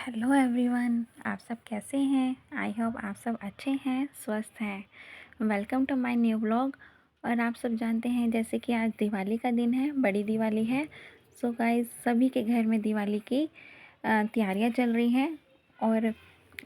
Hello everyone, आप सब कैसे हैं। आई होप आप सब अच्छे हैं, स्वस्थ हैं। Welcome to my new vlog. और आप सब जानते हैं जैसे कि आज दिवाली का दिन है, बड़ी दिवाली है। सो गाइस, सभी के घर में दिवाली की तैयारियां चल रही हैं। और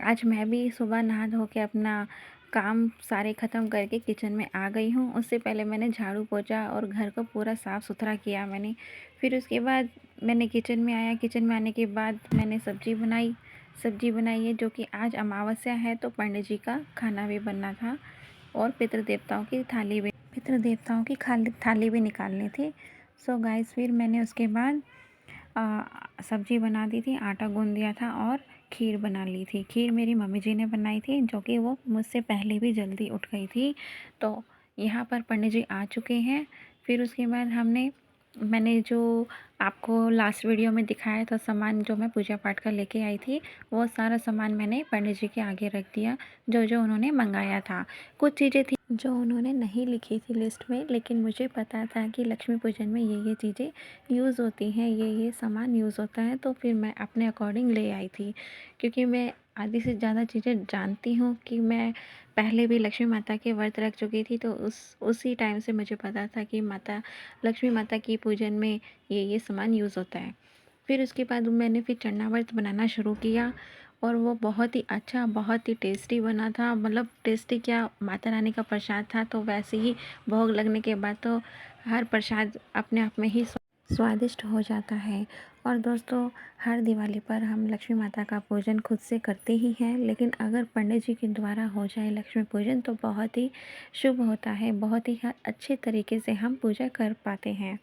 आज मैं भी सुबह नहा धो के अपना काम सारे ख़त्म करके किचन में आ गई हूँ। उससे पहले मैंने झाड़ू पोछा और घर को पूरा साफ़ सुथरा किया मैंने। फिर उसके बाद मैंने किचन में आया। किचन में आने के बाद मैंने सब्ज़ी बनाई है, जो कि आज अमावस्या है तो पंडित जी का खाना भी बनना था और पितृ देवताओं की थाली भी निकालनी थी। सो गाइस, फिर मैंने उसके बाद सब्ज़ी बना दी थी, आटा गूँध दिया था और खीर बना ली थी। खीर मेरी मम्मी जी ने बनाई थी, जो कि वो मुझसे पहले भी जल्दी उठ गई थी। तो यहाँ पर पंडित जी आ चुके हैं। फिर उसके बाद मैंने जो आपको लास्ट वीडियो में दिखाया था सामान, जो मैं पूजा पाठ का लेके आई थी, वो सारा सामान मैंने पंडित जी के आगे रख दिया, जो जो उन्होंने मंगाया था। कुछ चीज़ें थी जो उन्होंने नहीं लिखी थी लिस्ट में, लेकिन मुझे पता था कि लक्ष्मी पूजन में ये चीज़ें यूज़ होती हैं, ये सामान यूज़ होता है, तो फिर मैं अपने अकॉर्डिंग ले आई थी। क्योंकि मैं आधी से ज़्यादा चीज़ें जानती हूँ, कि मैं पहले भी लक्ष्मी माता के व्रत रख चुकी थी, तो उसी टाइम से मुझे पता था कि लक्ष्मी माता की पूजन में ये सामान यूज़ होता है। फिर उसके बाद मैंने चरणामृत बनाना शुरू किया, और वो बहुत ही अच्छा, बहुत ही टेस्टी बना था। मतलब टेस्टी क्या, माता रानी का प्रसाद था, तो वैसे ही भोग लगने के बाद तो हर प्रसाद अपने आप में ही स्वादिष्ट हो जाता है। और दोस्तों, हर दिवाली पर हम लक्ष्मी माता का पूजन खुद से करते ही हैं, लेकिन अगर पंडित जी के द्वारा हो जाए लक्ष्मी पूजन तो बहुत ही शुभ होता है, बहुत ही अच्छे तरीके से हम पूजा कर पाते हैं।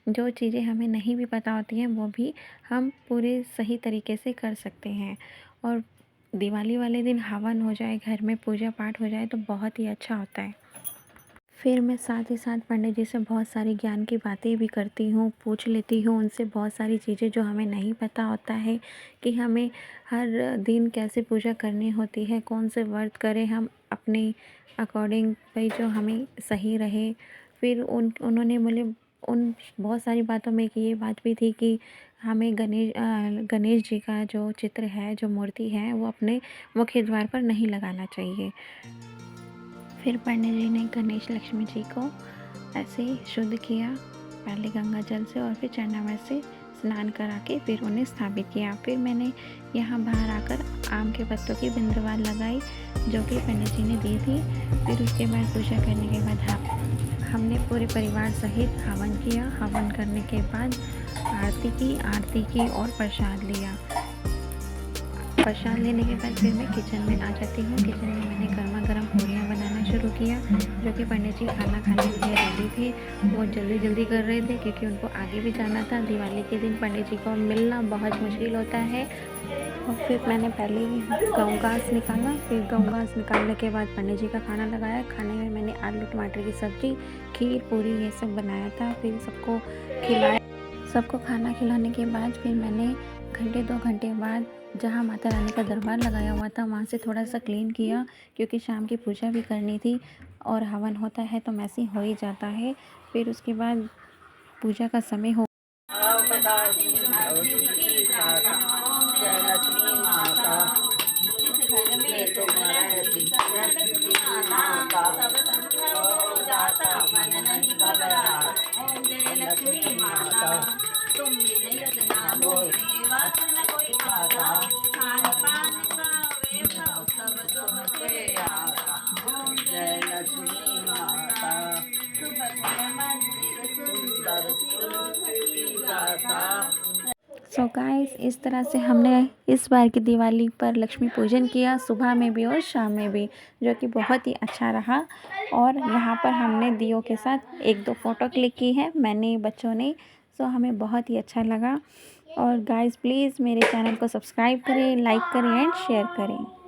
जो चीज़ें हमें नहीं भी पता होती हैं, वो भी हम पूरे सही तरीके से कर सकते हैं। और दिवाली वाले दिन हवन हो जाए, घर में पूजा पाठ हो जाए, तो बहुत ही अच्छा होता है। फिर मैं साथ ही साथ पंडित जी से बहुत सारी ज्ञान की बातें भी करती हूँ, पूछ लेती हूँ उनसे बहुत सारी चीज़ें जो हमें नहीं पता होता है, कि हमें हर दिन कैसे पूजा करनी होती है, कौन से व्रत करें हम अपने अकॉर्डिंग, भाई जो हमें सही रहे। फिर उन्होंने मुझे उन बहुत सारी बातों में एक ये बात भी थी कि हमें गणेश जी का जो चित्र है, जो मूर्ति है, वो अपने मुख्य द्वार पर नहीं लगाना चाहिए। फिर पंडित जी ने गणेश लक्ष्मी जी को ऐसे शुद्ध किया, पहले गंगा जल से और फिर चरणामृत से स्नान करा के फिर उन्हें स्थापित किया। फिर मैंने यहाँ बाहर आकर आम के पत्तों की बिंदवार लगाई, जो कि पंडित जी ने दी थी। फिर उसके बाद पूजा करने के बाद हमने पूरे परिवार सहित हवन किया। हवन करने के बाद आरती की और प्रसाद लिया। प्रसाद लेने के बाद फिर मैं किचन में आ जाती हूँ। किचन में मैंने गर्मा गर्म पूरियाँ बनाना शुरू किया, जो कि पंडित जी खाना खाने के लिए रेडी थे। वो जल्दी जल्दी कर रहे थे, क्योंकि उनको आगे भी जाना था। दिवाली के दिन पंडित जी को मिलना बहुत मुश्किल होता है। और फिर मैंने पहले ही गेहूँ घास निकाला। फिर गेहूँ घास निकालने के बाद पंडित जी का खाना लगाया। खाने में मैंने आलू टमाटर की सब्ज़ी, खीर, पूरी ये सब बनाया था। फिर सबको खिलाया। सबको खाना खिलाने के बाद फिर मैंने घंटे 2 घंटे बाद जहाँ माता रानी का दरबार लगाया हुआ था, वहाँ से थोड़ा सा क्लीन किया, क्योंकि शाम की पूजा भी करनी थी और हवन होता है तो मैसे हो ही जाता है। फिर उसके बाद पूजा का समय हो सो गाइस, इस तरह से हमने इस बार की दिवाली पर लक्ष्मी पूजन किया, सुबह में भी और शाम में भी, जो कि बहुत ही अच्छा रहा। और यहाँ पर हमने दियों के साथ 1-2 फ़ोटो क्लिक की है, मैंने, बच्चों ने। सो हमें बहुत ही अच्छा लगा। और गाइस, प्लीज़ मेरे चैनल को सब्सक्राइब करें, लाइक करें एंड शेयर करें।